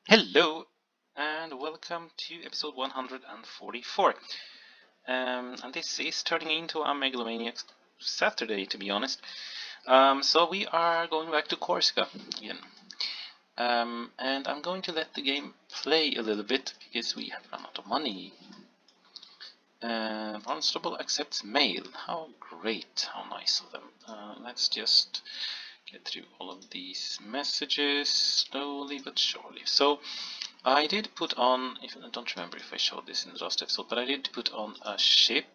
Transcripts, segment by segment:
Hello and welcome to episode 144. And this is turning into a megalomaniac Saturday, to be honest. So we are going back to Corsica again. And I'm going to let the game play a little bit because we have run out of money. Barnstable accepts mail. How great, how nice of them. Let's just get through all of these messages slowly but surely. So I did put on, I don't remember if I showed this in the last episode, but I did put on a ship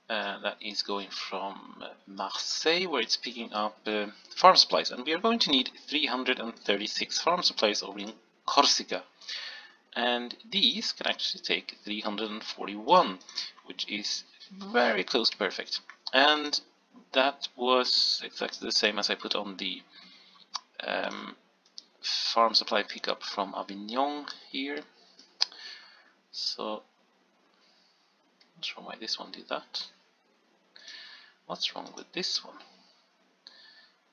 that is going from Marseille, where it's picking up farm supplies, and we are going to need 336 farm supplies over in Corsica. And these can actually take 341, which is very close to perfect. And that was exactly the same as I put on the farm supply pickup from Avignon here. So, not sure why this one did that. What's wrong with this one?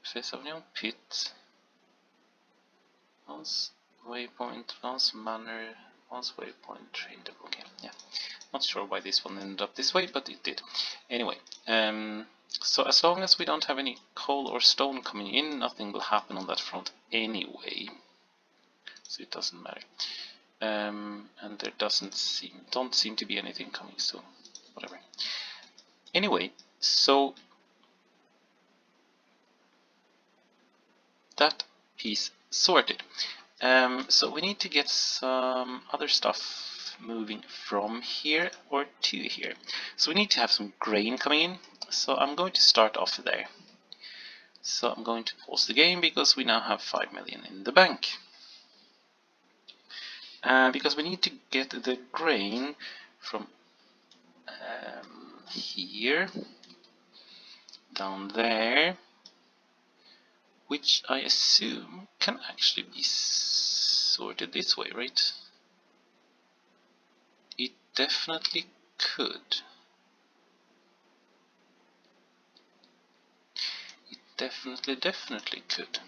Face Avignon Pit. Once waypoint, once manor, once waypoint, train. Okay, yeah. Not sure why this one ended up this way, but it did. Anyway, so as long as we don't have any coal or stone coming in, nothing will happen on that front anyway. So it doesn't matter. And there don't seem to be anything coming, so whatever. Anyway, so that piece sorted. So we need to get some other stuff moving from here or to here. So we need to have some grain coming in. So I'm going to start off there. So I'm going to pause the game because we now have 5 million in the bank. Because we need to get the grain from here down there, which I assume can actually be sorted this way, right? It definitely could. It definitely could.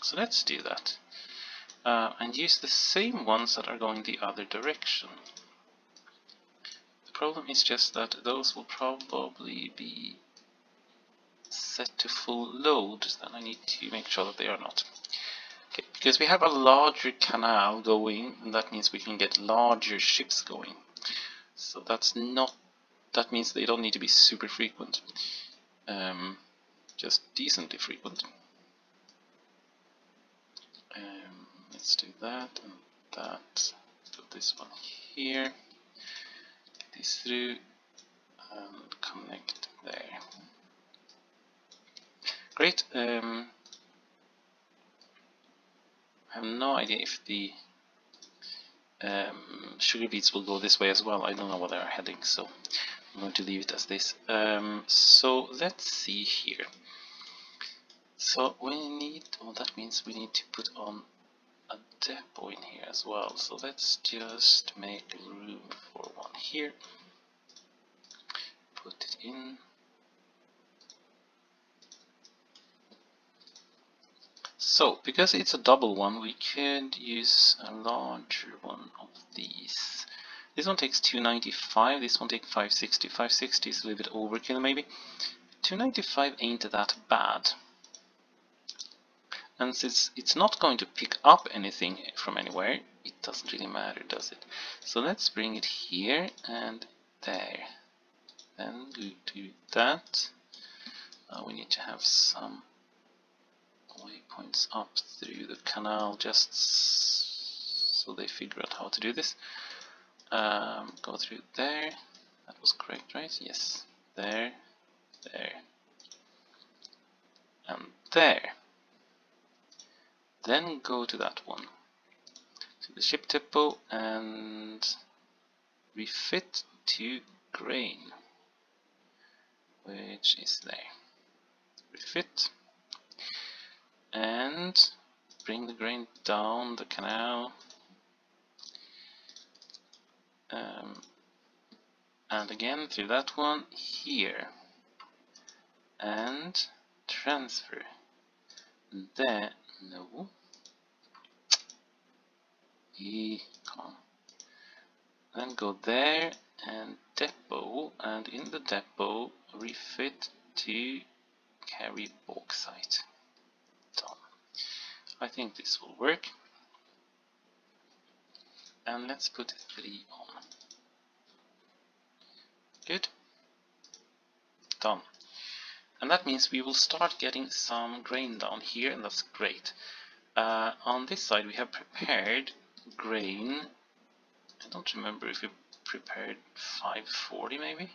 So let's do that. And use the same ones that are going the other direction. The problem is just that those will probably be set to full load, then I need to make sure that they are not. Okay, because we have a larger canal going, and that means we can get larger ships going. So that means they don't need to be super frequent. Just decently frequent. Let's do that and that. Put this one here. Get this through and connect there. Great. I have no idea if the sugar beets will go this way as well. I don't know where they are heading, so I'm going to leave it as this. So let's see here. So we need, well, that means we need to put on a depot in here as well. So let's just make room for one here. Put it in. So, because it's a double one, we could use a larger one of these. This one takes 295, this one takes 560. 560 is a little bit overkill maybe. 295 ain't that bad. And since it's not going to pick up anything from anywhere, it doesn't really matter, does it? So let's bring it here and there. Then do that. We need to have some waypoints up through the canal just so they figure out how to do this. Go through there. That was correct, right? Yes. There, there, and there. Then go to that one, to the ship depot, and refit to grain, which is there. Refit, and bring the grain down the canal, and again through that one here, and transfer. There, no. Come on. Then go there and depot, and in the depot refit to carry bauxite. Done. I think this will work. And let's put 3 on. Good. Done. And that means we will start getting some grain down here, and that's great. On this side we have prepared grain. I don't remember if we prepared 540 maybe?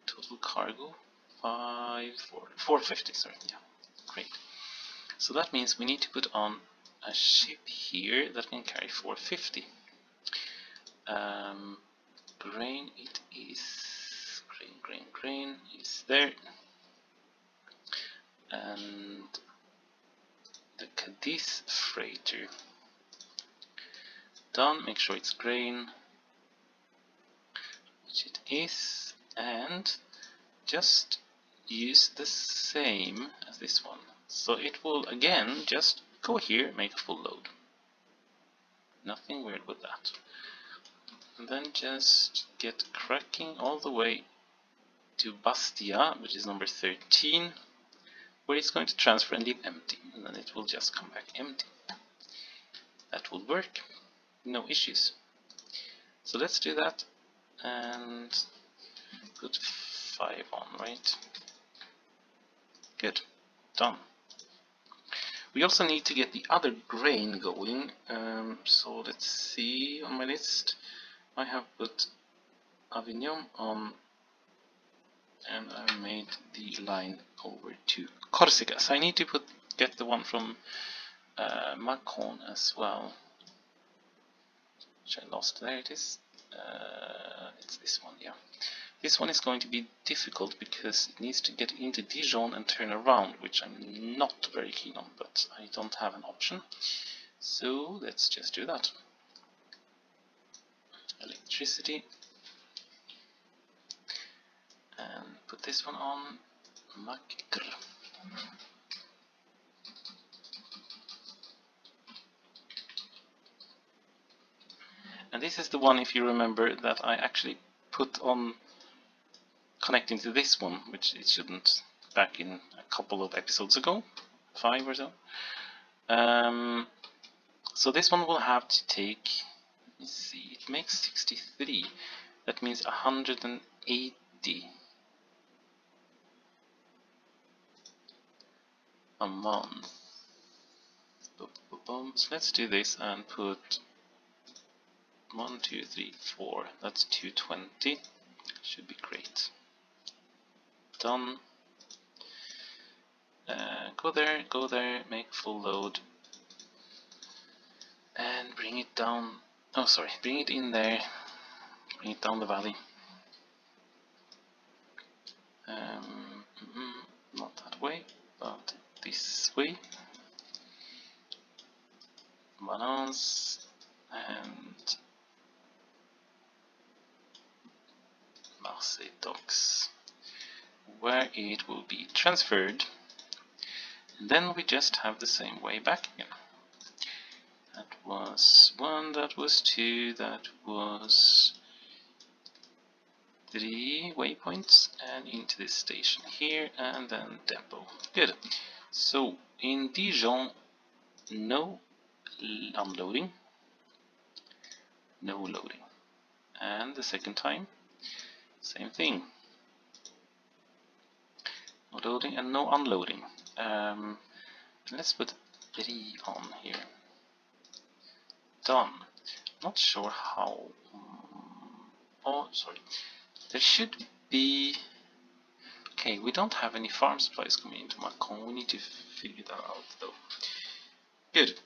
Total cargo 450, sorry, yeah, great. So that means we need to put on a ship here that can carry 450. Grain, it is grain is there, and the Cadiz freighter done. Make sure it's grain, which it is, and just use the same as this one. So it will again just go here, make a full load. Nothing weird with that. And then just get cracking all the way to Bastia, which is number 13, where it's going to transfer and leave empty, and then it will just come back empty. That will work, no issues. So let's do that and put 5 on, right? Good, done. We also need to get the other grain going, so let's see on my list. I have put Avignon on, and I made the line over to Corsica. So I need to get the one from Macon as well, which I lost. There it is. It's this one, yeah. This one is going to be difficult because it needs to get into Dijon and turn around, which I'm not very keen on, but I don't have an option. So let's just do that. Electricity. And put this one on Macon. And this is the one, if you remember, that I actually put on connecting to this one, which it shouldn't, back in a couple of episodes ago, 5 or so. So this one will have to take, let me see, it makes 63, that means 180 a month. So let's do this and put 1, 2, 3, 4, that's 220, should be great. Done. Go there, make full load, and bring it down, oh sorry, bring it in there, bring it down the valley. Not that way, but this way. Bananas and Marseille docks, where it will be transferred, and then we just have the same way back again. That was 1, that was 2, that was 3 waypoints, and into this station here, and then depot. Good. So in Dijon, no unloading, no loading, and the second time, same thing. No loading and no unloading. Let's put 3 on here. Done. Not sure how. Oh, sorry. There should be. Okay, we don't have any farm supplies coming into Macon. We need to figure that out, though. Good.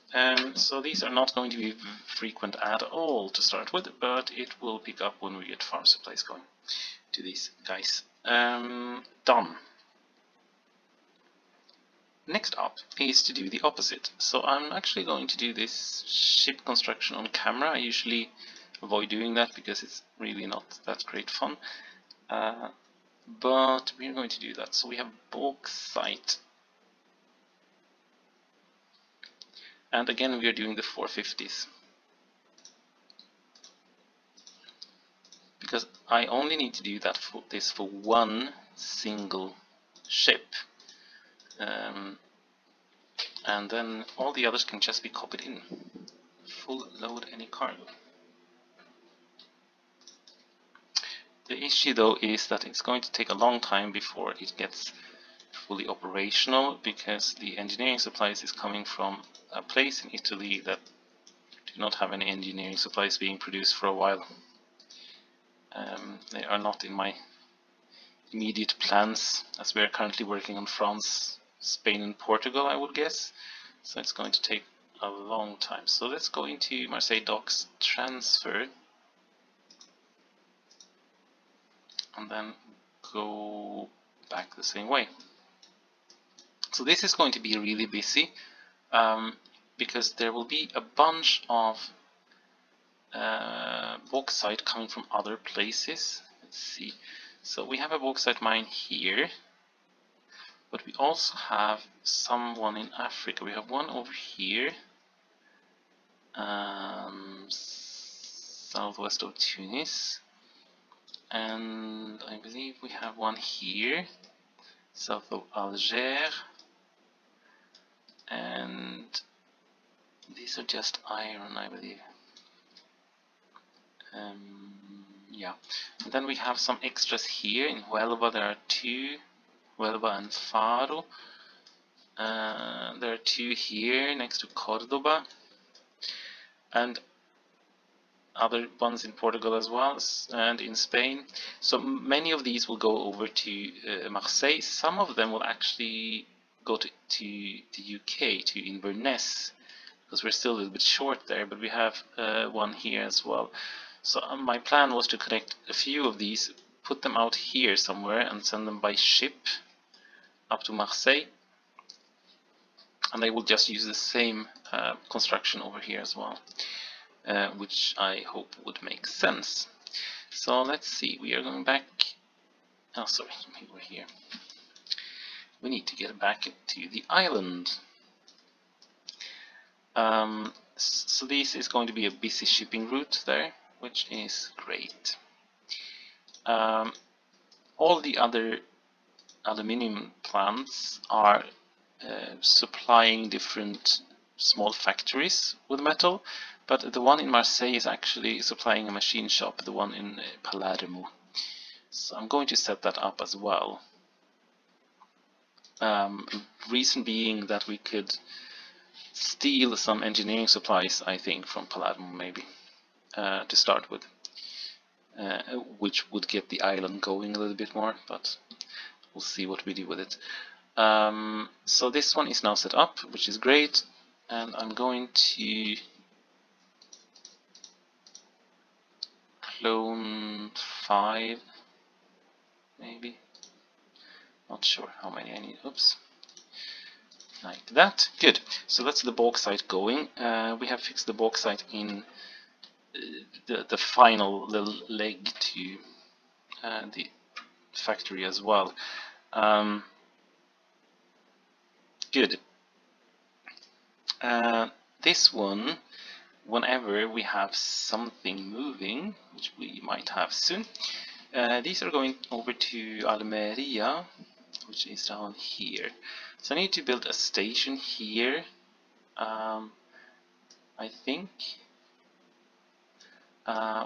So these are not going to be frequent at all to start with, but it will pick up when we get farm supplies going to these guys. Done. Next up is to do the opposite. So I'm actually going to do this ship construction on camera. I usually avoid doing that because it's really not that great fun. But we're going to do that. So we have bauxite. And again we are doing the 450s. I only need to do that for this for one single ship, and then all the others can just be copied in. Full load any cargo. The issue though is that it's going to take a long time before it gets fully operational, because the engineering supplies is coming from a place in Italy that do not have any engineering supplies being produced for a while. They are not in my immediate plans, as we are currently working on France, Spain and Portugal, I would guess. So it's going to take a long time. So let's go into Marseille docks, transfer, and then go back the same way. So this is going to be really busy, because there will be a bunch of bauxite coming from other places. Let's see. So we have a bauxite mine here, but we also have someone in Africa. We have one over here, southwest of Tunis, and I believe we have one here, south of Algiers, and these are just iron, I believe. Yeah, and then we have some extras here in Huelva. There are two, Huelva and Faro. There are two here next to Cordoba, and other ones in Portugal as well, and in Spain. So many of these will go over to Marseille. Some of them will actually go to the UK, to Inverness, because we're still a little bit short there, but we have one here as well. So my plan was to connect a few of these, put them out here somewhere, and send them by ship up to Marseille, and they will just use the same construction over here as well, which I hope would make sense. So let's see, we are going back. Oh, sorry, we were here. We need to get back to the island. So this is going to be a busy shipping route there, which is great. All the other aluminium plants are supplying different small factories with metal, but the one in Marseille is actually supplying a machine shop, the one in Palermo. So I'm going to set that up as well. Reason being that we could steal some engineering supplies, I think, from Palermo maybe, to start with, which would get the island going a little bit more, but we'll see what we do with it. So this one is now set up, which is great, and I'm going to clone 5, maybe, not sure how many I need. Oops. Like that. Good. So that's the bauxite going. We have fixed the bauxite in the final little leg to the factory as well. Good. This one, whenever we have something moving, which we might have soon, these are going over to Almeria, which is down here. So I need to build a station here, I think,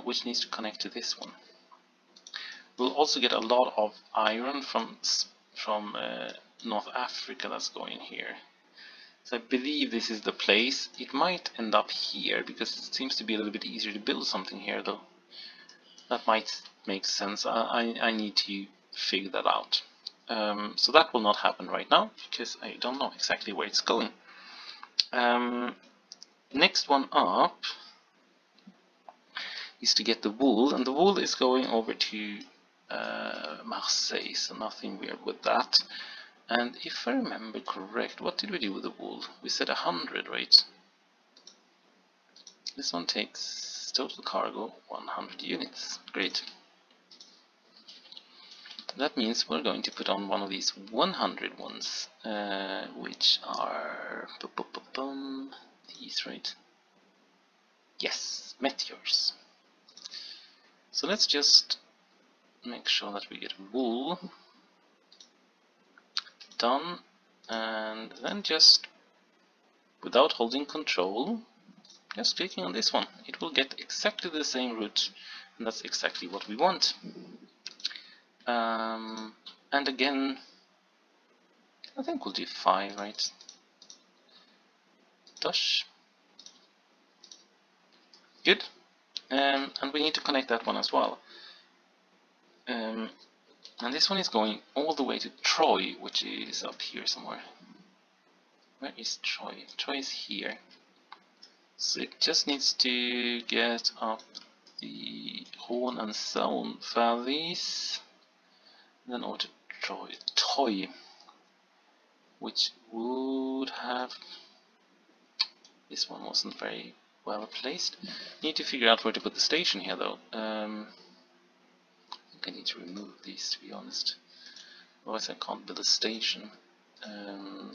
which needs to connect to this one. We'll also get a lot of iron from North Africa that's going here. So I believe this is the place. It might end up here, because it seems to be a little bit easier to build something here, though. That might make sense. I need to figure that out. So that will not happen right now, because I don't know exactly where it's going. Next one up is to get the wool, and the wool is going over to Marseille, so nothing weird with that. And if I remember correct, what did we do with the wool? We said 100, right? This one takes total cargo 100 units. Great. That means we're going to put on one of these 100 ones, which are these, right? Yes, meteors. So let's just make sure that we get wool done, and then just without holding control, just clicking on this one, it will get exactly the same route, and that's exactly what we want. And again, I think we'll do 5, right? Tush. Good. And we need to connect that one as well. And this one is going all the way to Troy, which is up here somewhere. Where is Troy? Troy is here. So it just needs to get up the Rhone and Saône valleys, then over to Troy, which would have... This one wasn't very well placed. Need to figure out where to put the station here, though. I think I need to remove these, to be honest. Otherwise I can't build a station.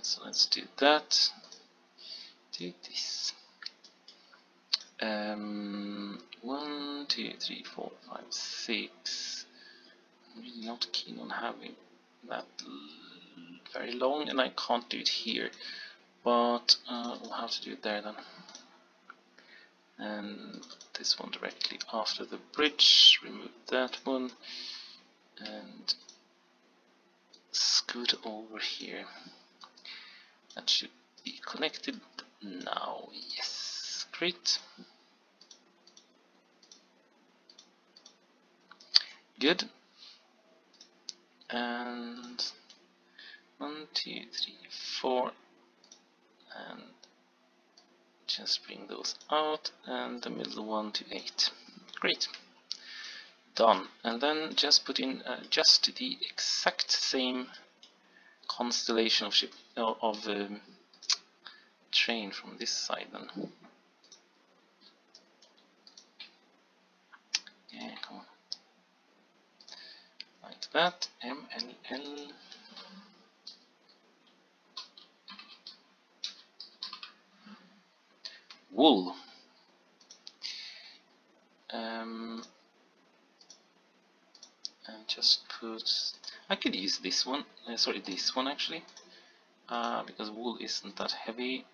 So let's do that. Do this. 1, 2, 3, 4, 5, 6. I'm really not keen on having that very long, and I can't do it here. But we'll have to do it there then. And this one directly after the bridge, remove that one, and scoot over here. That should be connected now, yes, great. Good. And 1, 2, 3, 4, and just bring those out, and the middle one to 8. Great. Done. And then just put in just the exact same constellation of ship train from this side then. Yeah, come on. Like that. MLL. Wool. And just put... I could use this one, sorry, this one actually, because wool isn't that heavy.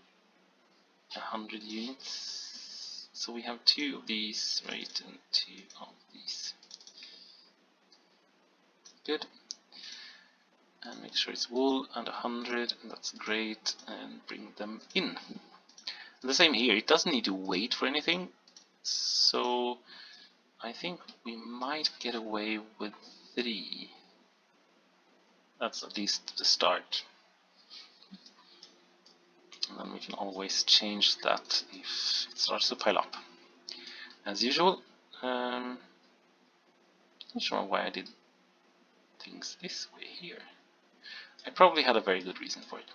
100 units. So we have 2 of these, right, and 2 of these. Good. And make sure it's wool and 100, and that's great, and bring them in. The same here, it doesn't need to wait for anything, so I think we might get away with 3. That's at least the start. And then we can always change that if it starts to pile up. As usual, not sure why I did things this way here. I probably had a very good reason for it.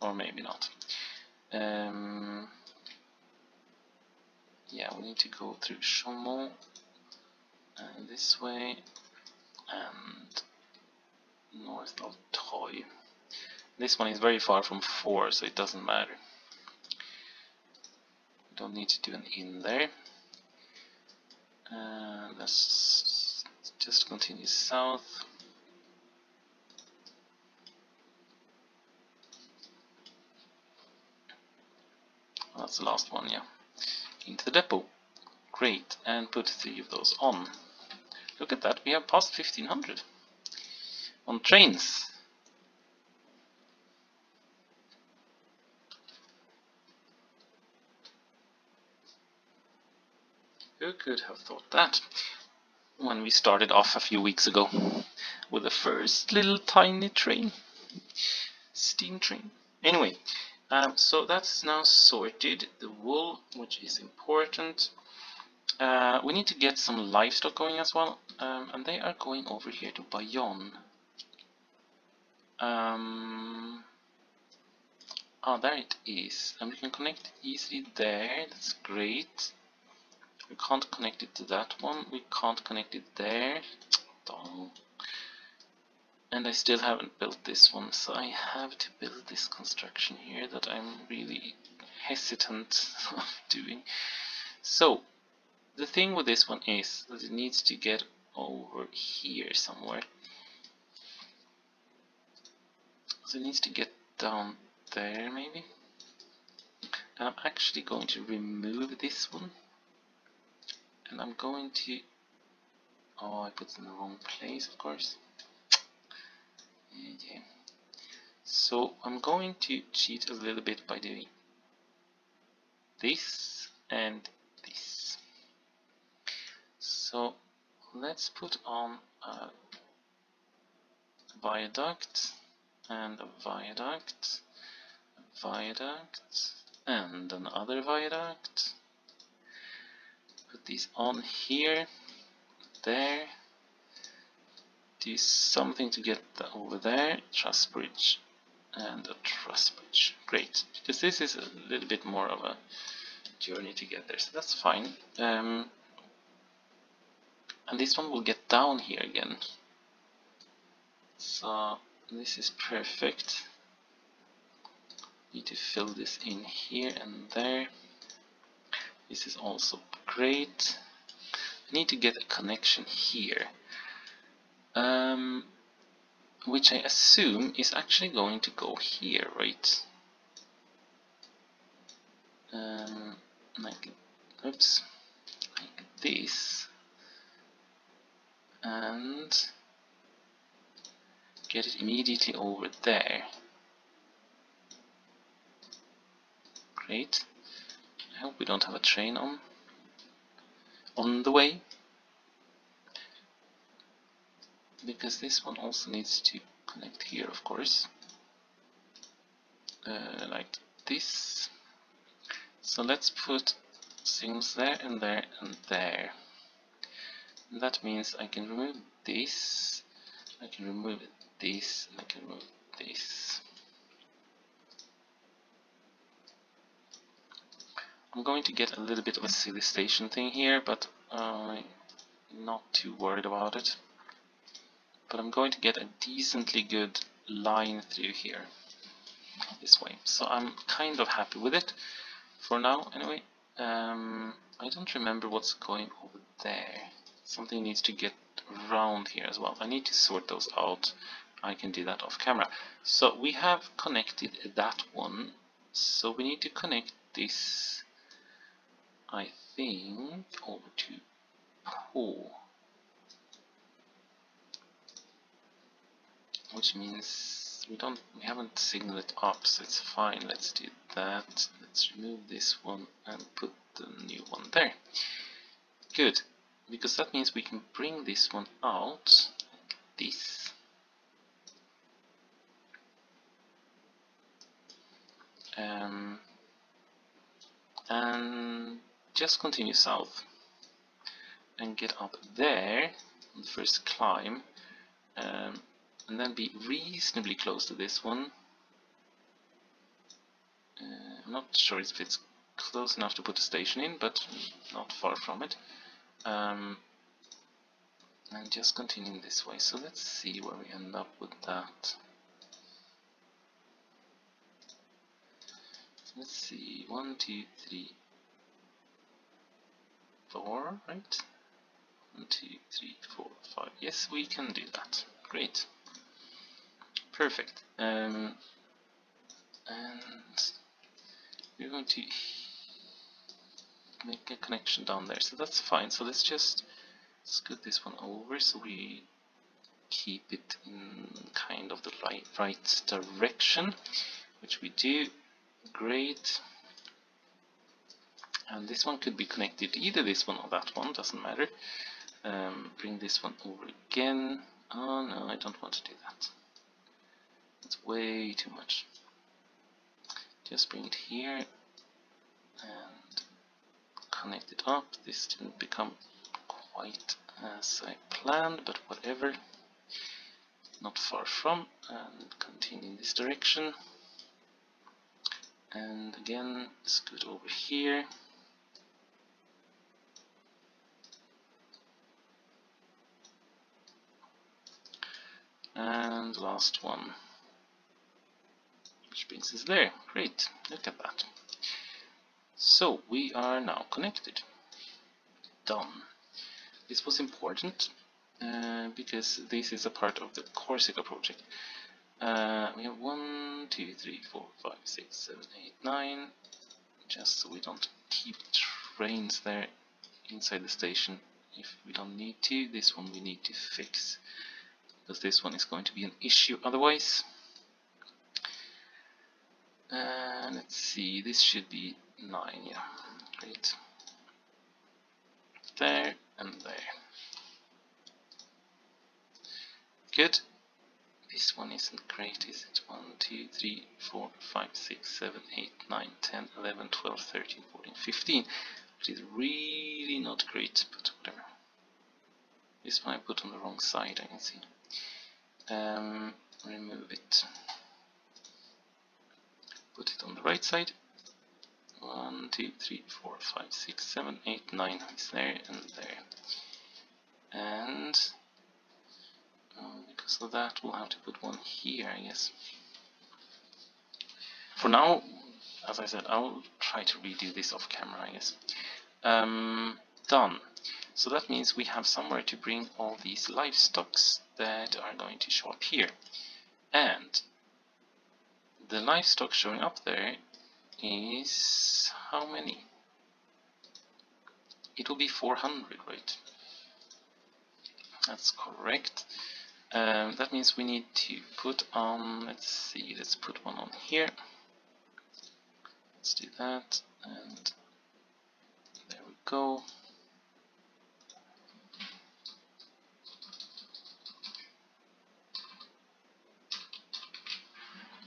Or maybe not. Yeah, we need to go through Chaumont and this way and north of Troy. This one is very far from 4, so it doesn't matter. We don't need to do an in there. Let's just continue south. That's the last one, yeah. Into the depot. Great, and put 3 of those on. Look at that, we have passed 1500 on trains. Who could have thought that when we started off a few weeks ago with the first little tiny train, steam train. Anyway, so that's now sorted, the wool, which is important. We need to get some livestock going as well, and they are going over here to Bayonne. Oh, there it is, and we can connect it easily there, that's great. We can't connect it to that one, we can't connect it there. Dang. And I still haven't built this one, so I have to build this construction here that I'm really hesitant of doing. So, the thing with this one is that it needs to get over here somewhere. So it needs to get down there maybe. And I'm actually going to remove this one. And I'm going to... Oh, I put it in the wrong place, of course. Yeah. So I'm going to cheat a little bit by doing this and this. So let's put on a viaduct and a viaduct, a viaduct and another viaduct. Put these on here, there. Do something to get over there. Truss bridge and a truss bridge. Great, because this is a little bit more of a journey to get there, so that's fine. And this one will get down here again. So this is perfect. Need to fill this in here and there. This is also great. I need to get a connection here. Which I assume is actually going to go here, right? Like this, and get it immediately over there. Great. I hope we don't have a train on the way, because this one also needs to connect here, of course, like this. So let's put signals there and there and there. And that means I can remove this, I can remove this, and I can remove this. I'm going to get a little bit of a silly station thing here, but I'm not too worried about it. But I'm going to get a decently good line through here, this way. So I'm kind of happy with it for now, anyway. I don't remember what's going over there. Something needs to get around here as well. I need to sort those out. I can do that off camera. So we have connected that one. So we need to connect this, I think, over to Po. Which means we haven't signaled it up, so it's fine. Let's do that. Let's remove this one and put the new one there. Good, because that means we can bring this one out like this. And just continue south and get up there on the first climb, and then be reasonably close to this one. I'm not sure if it's close enough to put a station in, but not far from it. And just continuing this way. So let's see where we end up with that. So let's see, 1, 2, 3, 4, right? 1, 2, 3, 4, 5. Yes, we can do that. Great. Perfect. And we're going to make a connection down there, so that's fine. So let's just scoot this one over so we keep it in kind of the right direction, which we do. Great. And this one could be connected to either this one or that one, doesn't matter. Bring this one over again. Oh no, I don't want to do that. It's way too much. Just bring it here and connect it up. This didn't become quite as I planned, but whatever. Not far from. And continue in this direction. And again, scoot over here. And last one, which brings us there. Great, look at that. So we are now connected. done. This was important because this is a part of the Corsica project. We have 1, 2, 3, 4, 5, 6, 7, 8, 9, just so we don't keep trains there inside the station if we don't need to. This one we need to fix, because this one is going to be an issue otherwise. Let's see, this should be 9, yeah, great. There and there. Good. This one isn't great, is it? 1, 2, 3, 4, 5, 6, 7, 8, 9, 10, 11, 12, 13, 14, 15. Which is really not great, but whatever. This one I put on the wrong side, I can see. Remove it. Put it on the right side. 1, 2, 3, 4, 5, 6, 7, 8, 9 is there and there. And because of that, we'll have to put one here, I guess. For now, as I said, I'll try to redo this off camera, I guess. Done. So that means we have somewhere to bring all these livestocks that are going to show up here. And the livestock showing up there is how many? It will be 400, right? That's correct. That means we need to put on, let's see, let's put one on here. Let's do that, and there we go.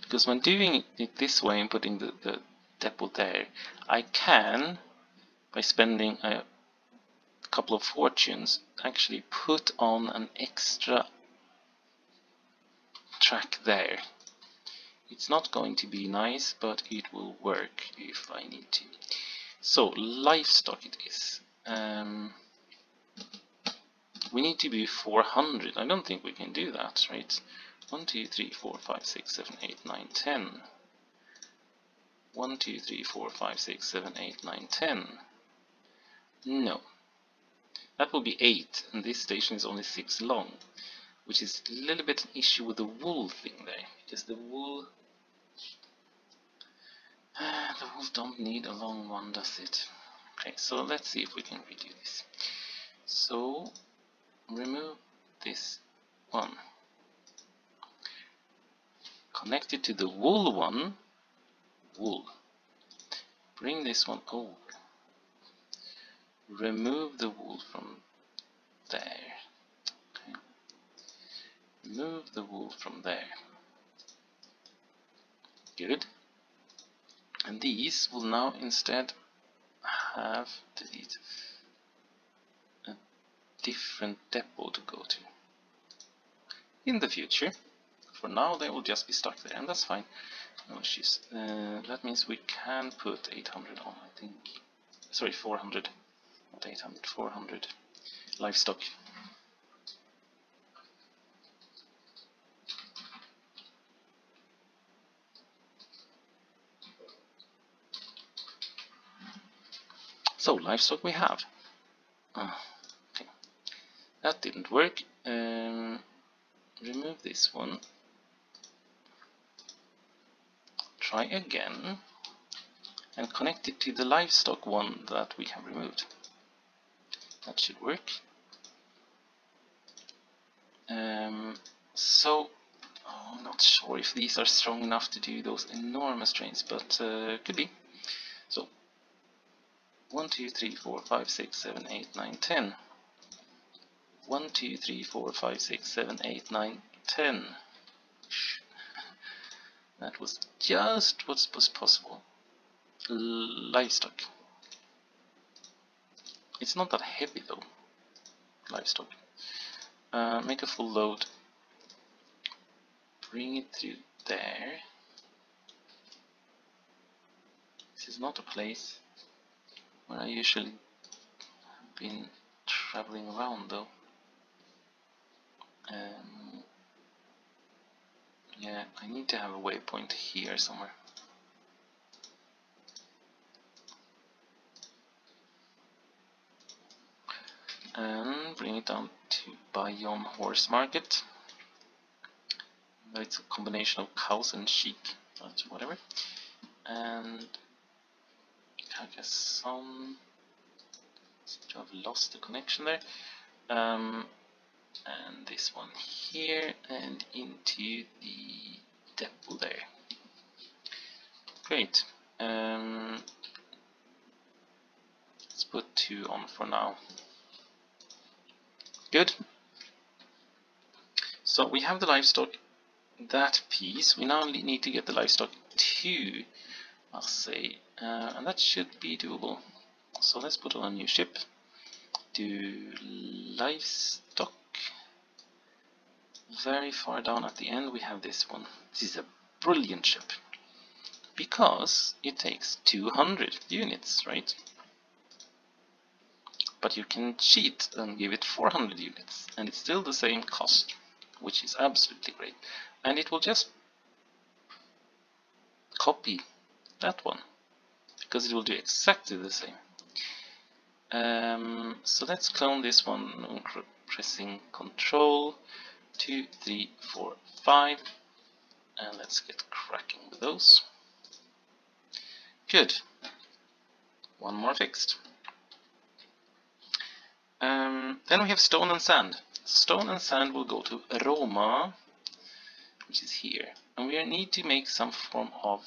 Because when doing it this way and putting the depot there, I can, by spending a couple of fortunes, actually put on an extra track there. It's not going to be nice, but it will work if I need to. So, livestock it is. We need to be 400. I don't think we can do that, right? 1, 2, 3, 4, 5, 6, 7, 8, 9, 10. 1, 2, 3, 4, 5, 6, 7, 8, 9, 10. No. That will be 8, and this station is only 6 long, which is a little bit an issue with the wool thing there, because the wool don't need a long one, does it? Okay, so let's see if we can redo this. So, remove this one. Connect it to the wool one. Wool. Bring this one over. Remove the wool from there. Okay. Remove the wool from there. Good. And these will now instead have a different depot to go to. In the future. For now they will just be stuck there, and that's fine. No issues. That means we can put 800 on, I think. Sorry, 400. Not 800, 400 livestock. So, livestock we have. Okay. That didn't work. Remove this one. Try again. And connect it to the livestock one that we have removed. That should work. So, I'm not sure if these are strong enough to do those enormous trains, but could be. So, 1, 2, 3, 4, 5, 6, 7, 8, 9, 10. 1, 2, 3, 4, 5, 6, 7, 8, 9, 10. That was just what was possible. Livestock. It's not that heavy though. Livestock. Make a full load. Bring it to there. This is not a place where I usually have been traveling around though. Yeah, I need to have a waypoint here somewhere. and bring it down to Bayonne Horse Market. It's a combination of cows and sheep, but whatever. And Carcassonne, seem to have lost the connection there. And this one here, and into the depot there. Great. Let's put 2 on for now. Good. So we have the livestock, that piece. We now need to get the livestock to Marseille, and that should be doable. So let's put on a new ship. Do livestock. Very far down at the end we have this one. This is a brilliant ship because it takes 200 units, right? But you can cheat and give it 400 units and it's still the same cost, which is absolutely great. And it will just copy that one because it will do exactly the same. So let's clone this one, pressing Control 2, 3, 4, 5, and let's get cracking with those. Good. One more fixed. Then we have stone and sand. Stone and sand will go to Roma, which is here, and we need to make some form of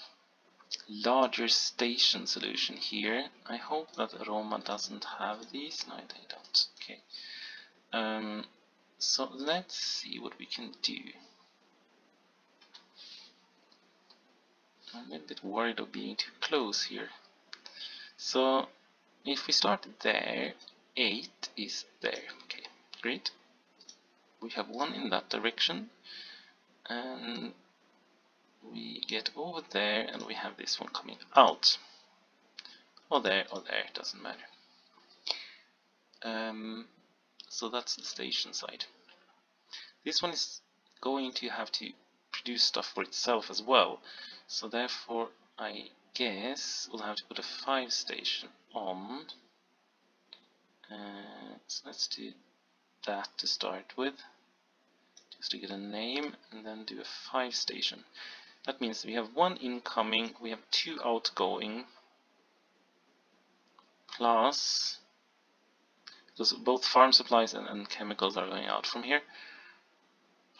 larger station solution here. I hope that Roma doesn't have these. No, they don't. Okay. So let's see what we can do. I'm a little bit worried of being too close here. So if we start there, 8 is there. Okay, great. We have 1 in that direction, and we get over there, and we have this one coming out. Or there, it doesn't matter. So that's the station side. This one is going to have to produce stuff for itself as well. So therefore, I guess we'll have to put a 5 station on. So let's do that to start with, just to get a name, and then do a 5 station. That means we have 1 incoming, we have 2 outgoing, plus, because both farm supplies and chemicals are going out from here,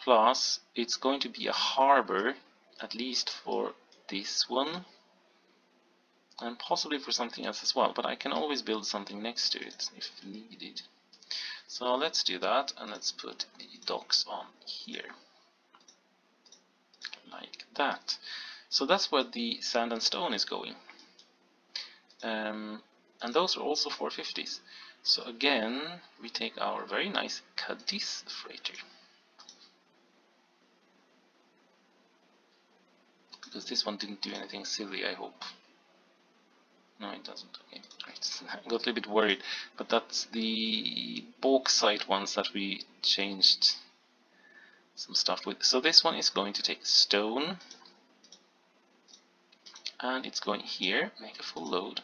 plus it's going to be a harbor, at least for this one, and possibly for something else as well, but I can always build something next to it if needed. So let's do that, and let's put the docks on here, like that. So that's where the sand and stone is going, and those are also 450s. So again, we take our very nice Cadiz freighter, because this one didn't do anything silly, I hope. No, it doesn't. Okay, great. I got a little bit worried, but that's the bauxite ones that we changed some stuff with. So this one is going to take stone, and it's going here, make a full load.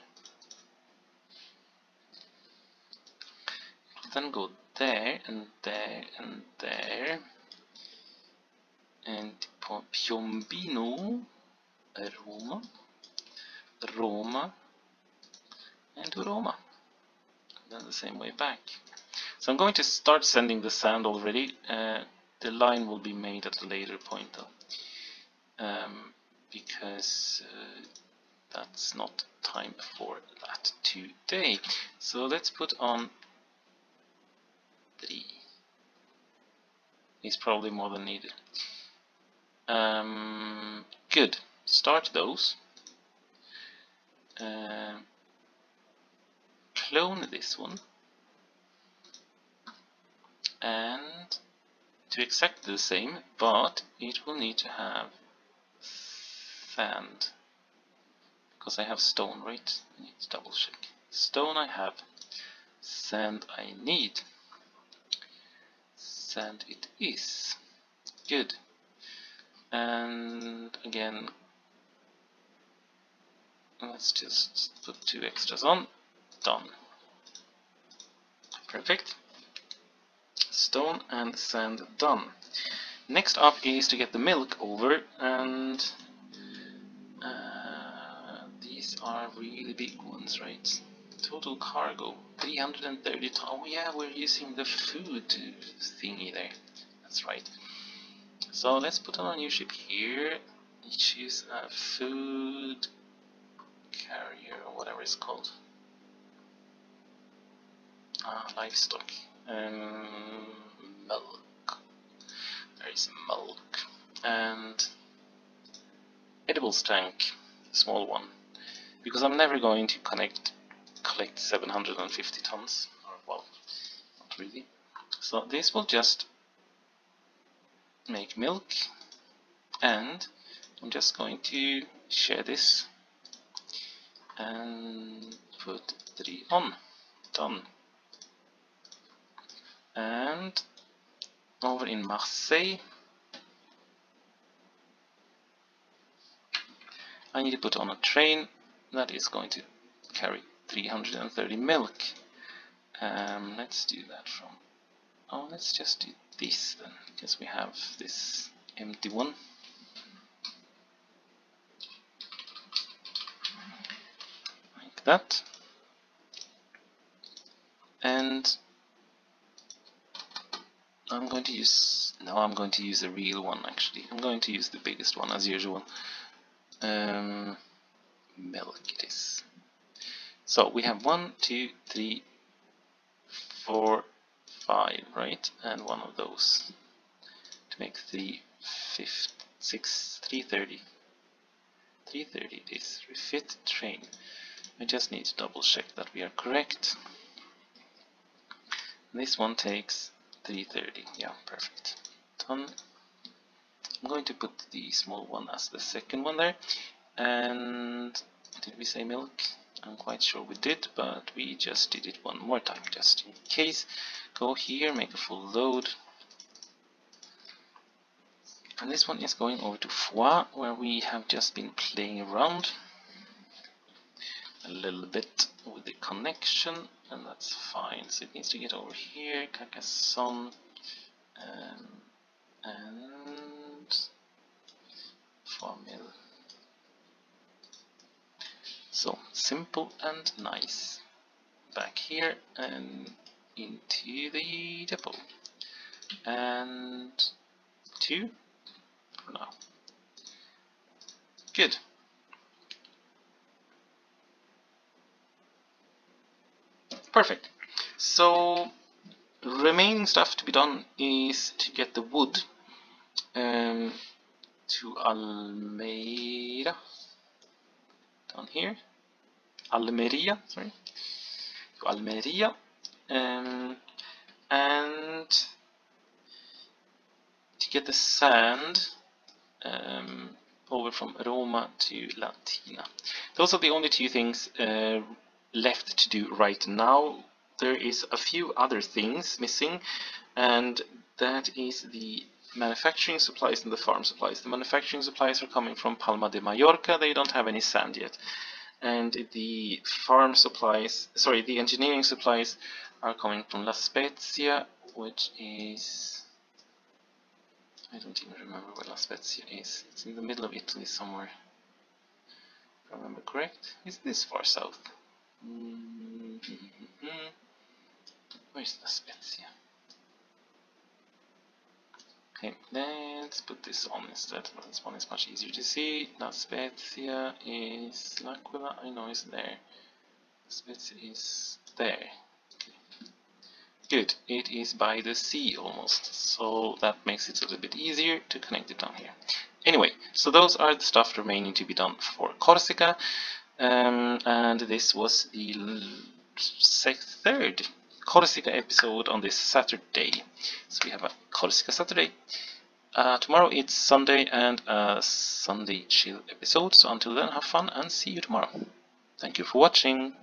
Then go there, and there, and there, and Piombino, Roma, and to Roma, and then the same way back. So I'm going to start sending the sand already. The line will be made at a later point though, because that's not time for that today. So let's put on 3. It's probably more than needed. Good. Start those. Clone this one, and do exactly the same, but it will need to have sand, because I have stone, right? I need to double check. Stone I have, sand I need. Sand it is. Good. And again, let's just put 2 extras on. Done. Perfect. stone and sand done. Next up is to get the milk over, and these are really big ones, right? Total cargo 330 tons. Oh yeah, we're using the food thingy there. That's right. So let's put on a new ship here. Choose a food carrier or whatever it's called. Livestock. Milk. There is milk. And edibles tank, small one. Because I'm never going to collect 750 tons. Or, well, not really. So this will just make milk, and I'm just going to share this and put 3 on. Done. And over in Marseille, I need to put on a train that is going to carry 330 milk. Let's do that from... Oh, let's just do this then, because we have this empty one. Like that. And I'm going to use... No, I'm going to use the real one actually. I'm going to use the biggest one as usual. Milk it is. So we have 1, 2, 3, 4, 5, right? And one of those to make 330. 330 it is. Refit train. I just need to double check that we are correct. This one takes 330. Yeah, perfect. Done. I'm going to put the small one as the second one there. And did we say milk? I'm quite sure we did, but we just did it one more time just in case. Go here, make a full load. And this one is going over to Foix, where we have just been playing around a little bit with the connection, and that's fine. So it needs to get over here, Carcassonne, and Formil. So simple and nice. Back here and into the depot. And 2 for now. Good. Perfect. So remaining stuff to be done is to get the wood to Almeida. Down here. Almeria, sorry. To Almeria. And to get the sand over from Roma to Latina. Those are the only 2 things left to do right now. There is a few other things missing, and that is the manufacturing supplies and the farm supplies. The manufacturing supplies are coming from Palma de Mallorca. They don't have any sand yet. And the farm supplies, sorry, the engineering supplies are coming from La Spezia, which is... I don't even remember where La Spezia is. It's in the middle of Italy somewhere. If I remember correct. Is this far south? Where's La Spezia? Okay, let's put this on instead. This one is much easier to see. La Spezia is... L'Aquila, I know is there. La Spezia is there. Okay. Good, it is by the sea almost, so that makes it a little bit easier to connect it down here. Anyway, so those are the stuff remaining to be done for Corsica, and this was the 3rd Corsica episode on this Saturday. So we have a Corsica Saturday. Tomorrow it's Sunday and a Sunday chill episode, so until then have fun and see you tomorrow. Thank you for watching.